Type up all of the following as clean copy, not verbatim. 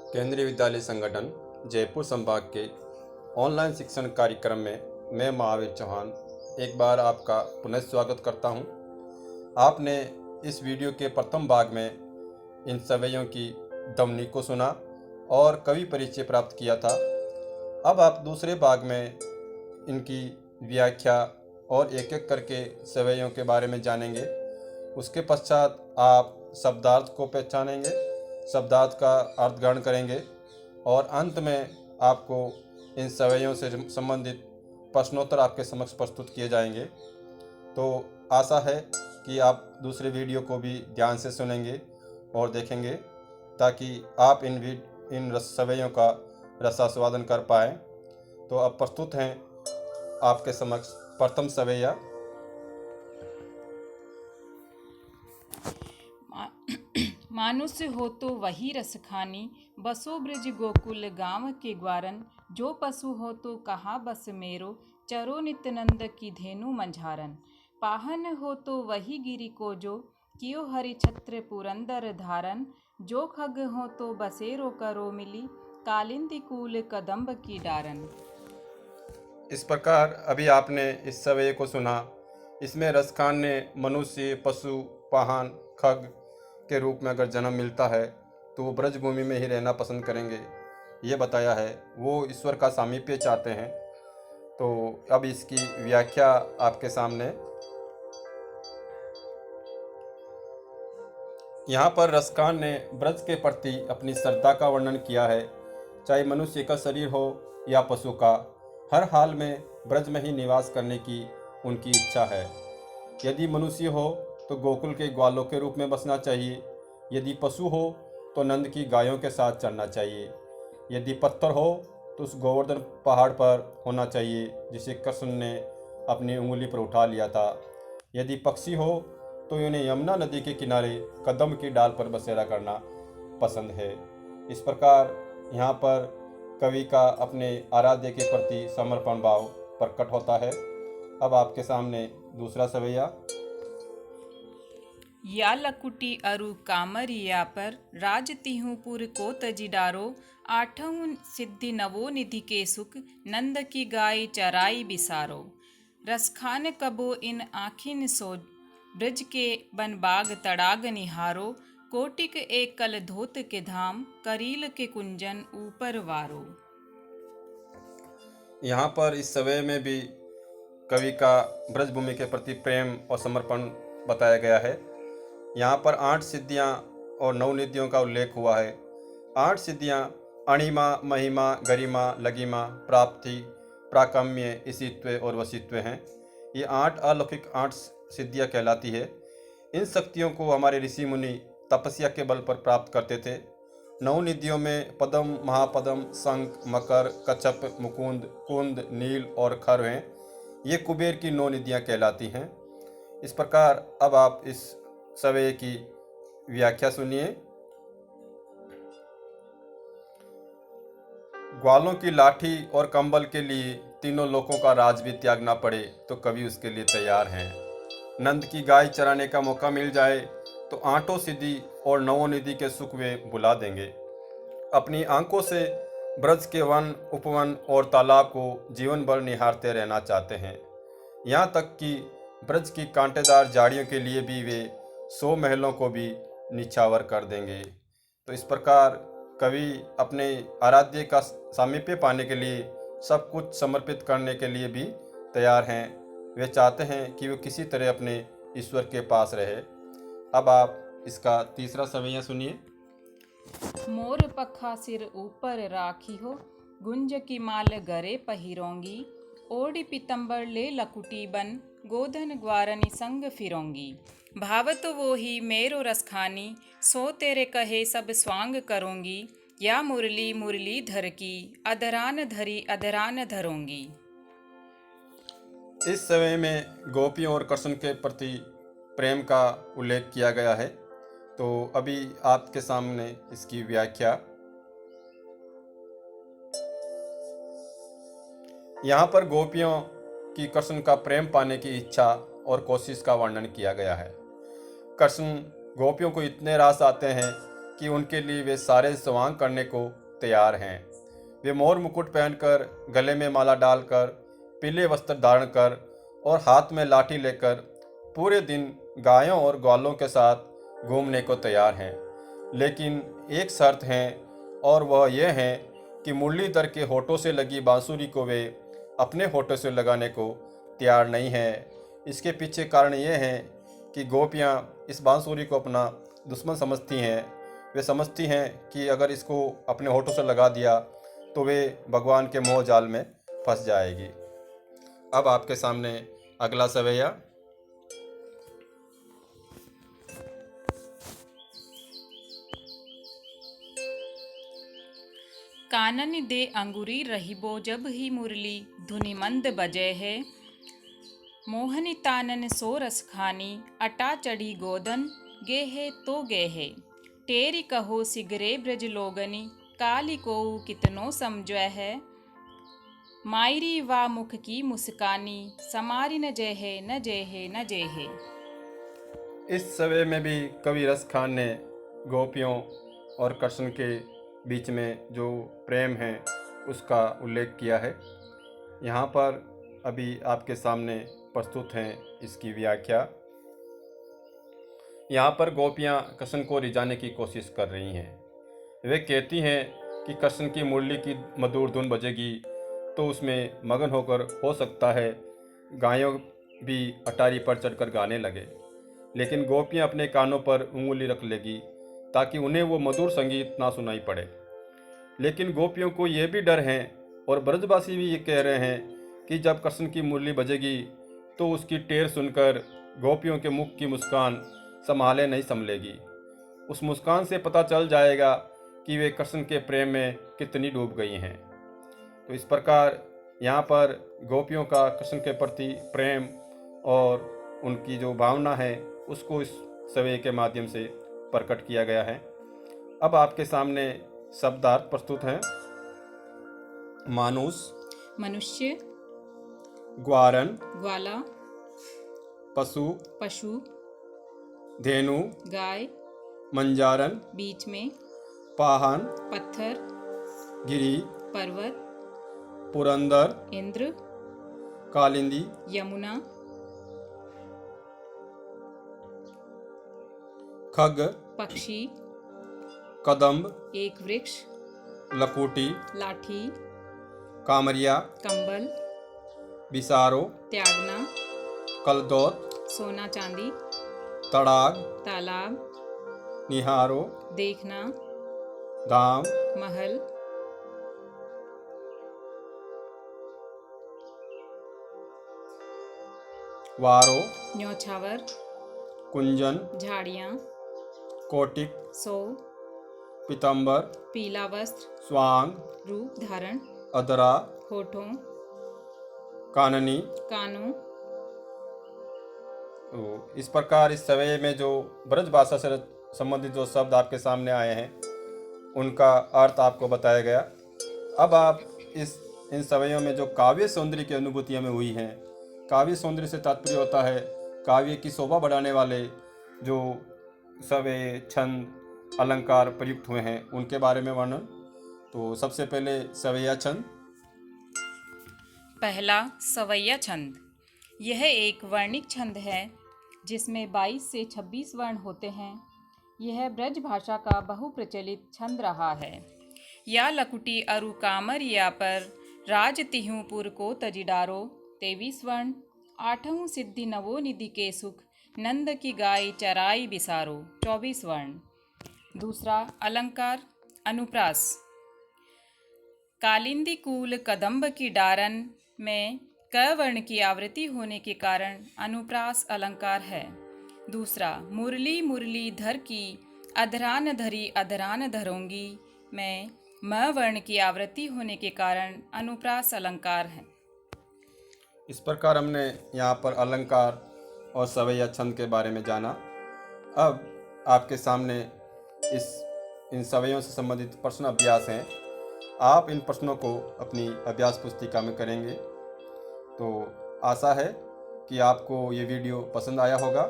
केंद्रीय विद्यालय संगठन जयपुर संभाग के ऑनलाइन शिक्षण कार्यक्रम में मैं महावीर चौहान एक बार आपका पुनः स्वागत करता हूं। आपने इस वीडियो के प्रथम भाग में इन सवैयों की ध्वनि को सुना और कवि परिचय प्राप्त किया था। अब आप दूसरे भाग में इनकी व्याख्या और एक एक करके सवैयों के बारे में जानेंगे। उसके पश्चात आप शब्दार्थ को पहचानेंगे, शब्दार्थ का अर्थ ग्रहण करेंगे और अंत में आपको इन सवैयों से संबंधित प्रश्नोत्तर आपके समक्ष प्रस्तुत किए जाएंगे। तो आशा है कि आप दूसरे वीडियो को भी ध्यान से सुनेंगे और देखेंगे ताकि आप इन सवैयों का रसास्वादन कर पाएँ। तो अब प्रस्तुत हैं आपके समक्ष प्रथम सवैया। मानुष्य हो तो वही रस खानी, बसो ब्रज गोकुल गाँव के ग्वारन। जो पशु हो तो कहा बस मेरो, चरो नित्यानंद की धेनु मंझारन। पाहन हो तो वही गिरि को जो, कियो हरि छत्र पुरंदर धारन। जो खग हो तो बसेरो करो मिली, कालिंदी कूल कदम्ब की डारन। इस प्रकार अभी आपने इस सवैये को सुना। इसमें रसखान ने मनुष्य, पशु, पाहन, खग के रूप में अगर जन्म मिलता है तो वो ब्रज भूमि में ही रहना पसंद करेंगे, ये बताया है। वो ईश्वर का सामीप्य चाहते हैं। तो अब इसकी व्याख्या आपके सामने। यहाँ पर रसखान ने ब्रज के प्रति अपनी श्रद्धा का वर्णन किया है। चाहे मनुष्य का शरीर हो या पशु का, हर हाल में ब्रज में ही निवास करने की उनकी इच्छा है। यदि मनुष्य हो तो गोकुल के ग्वालों के रूप में बसना चाहिए। यदि पशु हो तो नंद की गायों के साथ चलना चाहिए। यदि पत्थर हो तो उस गोवर्धन पहाड़ पर होना चाहिए जिसे कृष्ण ने अपनी उंगली पर उठा लिया था। यदि पक्षी हो तो उन्हें यमुना नदी के किनारे कदम की डाल पर बसेरा करना पसंद है। इस प्रकार यहाँ पर कवि का अपने आराध्य के प्रति समर्पण भाव प्रकट होता है। अब आपके सामने दूसरा सवैया। या लकुटी अरु कामरिया पर, राज तिहुपुर को तजिडारो। आठों सिद्धि नवो निधि के सुख, नंद की गाय चराई बिसारो। रसखान कबो इन आखिन सो, ब्रज के बन बाग तड़ाग निहारो। कोटिक एक कल धोत के धाम, करील के कुंजन ऊपर वारो। यहाँ पर इस सवैये में भी कवि का ब्रजभूमि के प्रति प्रेम और समर्पण बताया गया है। यहाँ पर 8 सिद्धियाँ और 9 निधियों का उल्लेख हुआ है। 8 सिद्धियाँ अणिमा, महिमा, गरिमा, लगिमा, प्राप्ति, प्राकम्य, ईशित्व और वशित्व हैं। ये 8 अलौकिक 8 सिद्धियाँ कहलाती है। इन शक्तियों को हमारे ऋषि मुनि तपस्या के बल पर प्राप्त करते थे। 9 निधियों में पद्म, महापद्म, शंख, मकर, कच्छप, मुकुंद, कुंद, नील और खर हैं। ये कुबेर की 9 निधियाँ कहलाती हैं। इस प्रकार अब आप इस सवैये की व्याख्या सुनिए। ग्वालों की लाठी और कंबल के लिए तीनों लोकों का राज भी त्यागना पड़े तो कवि उसके लिए तैयार हैं। नंद की गाय चराने का मौका मिल जाए तो 8 सिद्धि और 9 निधि के सुख वे बुला देंगे। अपनी आंखों से ब्रज के वन, उपवन और तालाब को जीवन भर निहारते रहना चाहते हैं। यहाँ तक कि ब्रज की कांटेदार झाड़ियों के लिए भी वे 100 महलों को भी निछावर कर देंगे। तो इस प्रकार कवि अपने आराध्य का सामीप्य पाने के लिए सब कुछ समर्पित करने के लिए भी तैयार हैं। वे चाहते हैं कि वे किसी तरह अपने ईश्वर के पास रहे। अब आप इसका तीसरा सवैया सुनिए। मोर पखा सिर ऊपर राखी हो, गुंज की माल गरे पहिरोंगी। ओढ़ी पीतंबर ले लकुटी बन, गोधन ग्वारनी संग फिरोंगी। भावत वो ही मेरो रसखानी, सो तेरे कहे सब स्वांग करोंगी। या मुरली मुरली धर की, अधरान धरी अधरान धरोंगी। इस सवैये में गोपियों और कृष्ण के प्रति प्रेम का उल्लेख किया गया है। तो अभी आपके सामने इसकी व्याख्या। यहाँ पर गोपियों की कृष्ण का प्रेम पाने की इच्छा और कोशिश का वर्णन किया गया है। कृष्ण गोपियों को इतने रास आते हैं कि उनके लिए वे सारे स्वांग करने को तैयार हैं। वे मोर मुकुट पहनकर, गले में माला डालकर, पीले वस्त्र धारण कर और हाथ में लाठी लेकर पूरे दिन गायों और ग्वालों के साथ घूमने को तैयार हैं। लेकिन एक शर्त है, और वह यह है कि मुरलीधर के होठों से लगी बांसुरी को वे अपने होठों से लगाने को तैयार नहीं है। इसके पीछे कारण यह है कि गोपियाँ इस बांसुरी को अपना दुश्मन समझती हैं। वे समझती हैं कि अगर इसको अपने होठों से लगा दिया तो वे भगवान के मोह जाल में फंस जाएगी। अब आपके सामने अगला सवैया। कानन दे अंगुरी रहिबो जब ही मुरली धुनि मंद बजे है। मोहनी तानन सो रस खानी अटा चढ़ी गोदन गेहे तो गेहे। टेरी कहो सिगरे ब्रज लोगनी काली को कितनो समझै है। मायरी वा मुख की मुस्कानी समारी न जेहे न जेहे न जेहे। इस सवे में भी कवि रस खान ने गोपियों और कृष्ण के बीच में जो प्रेम है उसका उल्लेख किया है। यहाँ पर अभी आपके सामने प्रस्तुत हैं इसकी व्याख्या। यहाँ पर गोपियाँ कृष्ण को रिझाने की कोशिश कर रही हैं। वे कहती हैं कि कृष्ण की मुरली की मधुर धुन बजेगी तो उसमें मगन होकर हो सकता है गायों भी अटारी पर चढ़कर गाने लगे। लेकिन गोपियाँ अपने कानों पर उंगली रख लेगी ताकि उन्हें वो मधुर संगीत ना सुनाई पड़े। लेकिन गोपियों को ये भी डर है, और ब्रजवासी भी ये कह रहे हैं कि जब कृष्ण की मुरली बजेगी तो उसकी टेर सुनकर गोपियों के मुख की मुस्कान संभाले नहीं संभलेगी। उस मुस्कान से पता चल जाएगा कि वे कृष्ण के प्रेम में कितनी डूब गई हैं। तो इस प्रकार यहाँ पर गोपियों का कृष्ण के प्रति प्रेम और उनकी जो भावना है उसको इस सवे के माध्यम से प्रकट किया गया है। अब आपके सामने शब्दार्थ प्रस्तुत हैं। मानुष, मनुष्य, ग्वारन, ग्वाला, पशु, पशु, धेनु, गाय, मंजारन, बीच में, पाहन, पत्थर, गिरी, पर्वत, पुरंदर, इंद्र, कालिंदी, यमुना, खग, पक्षी, कदम्ब, एक वृक्ष, लकुटी, लाठी, कामरिया, कंबल, बिसारो, त्यागना, कलदौत, सोना चांदी, तड़ाग, तालाब, निहारो, देखना, धाम, महल, वारो, न्योछावर, कुंजन, झाड़ियाँ, कोटिक, सो, पीतंबर, पीला वस्त्र, स्वांग, रूप धारण, अदरा, होठों, काननी। कानों। तो इस प्रकार इस सवय में जो ब्रज भाषा से संबंधित जो शब्द आपके सामने आए हैं उनका अर्थ आपको बताया गया। अब आप इन सवयों में जो काव्य सौंदर्य की अनुभूति हमें हुई हैं, काव्य सौंदर्य से तात्पर्य होता है काव्य की शोभा बढ़ाने वाले जो सवय, छंद, अलंकार प्रयुक्त हुए हैं उनके बारे में वर्णन। तो सबसे पहले सवैया छंद। पहला सवैया छंद। यह एक वर्णिक छंद है जिसमें 22 से 26 वर्ण होते हैं। यह ब्रज भाषा का बहुप्रचलित छंद रहा है। या लकुटी अरु कामर या पर राज तिहुपुर को तजिडारो 23 वर्ण। आठों सिद्धि नवो निधि के सुख नंद की गाय चराई बिसारो 24 वर्ण। दूसरा अलंकार अनुप्रास। कालिंदी कूल कदम्ब की डारन में क वर्ण की आवृत्ति होने के कारण अनुप्रास अलंकार है। दूसरा मुरली मुरली धर की अधरान धरी अधरान धरोंगी में म वर्ण की आवृत्ति होने के कारण अनुप्रास अलंकार है। इस प्रकार हमने यहाँ पर अलंकार और सवैया छंद के बारे में जाना। अब आपके सामने इन सवैयों से संबंधित प्रश्न अभ्यास हैं। आप इन प्रश्नों को अपनी अभ्यास पुस्तिका में करेंगे। तो आशा है कि आपको ये वीडियो पसंद आया होगा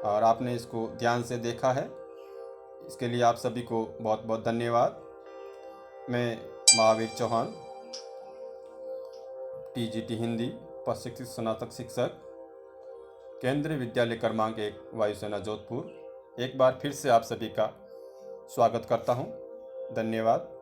और आपने इसको ध्यान से देखा है। इसके लिए आप सभी को बहुत बहुत धन्यवाद। मैं महावीर चौहान, टीजीटी हिंदी प्रशिक्षित स्नातक शिक्षक, केंद्रीय विद्यालय क्रमांक 1, वायुसेना जोधपुर, एक बार फिर से आप सभी का स्वागत करता हूं। धन्यवाद।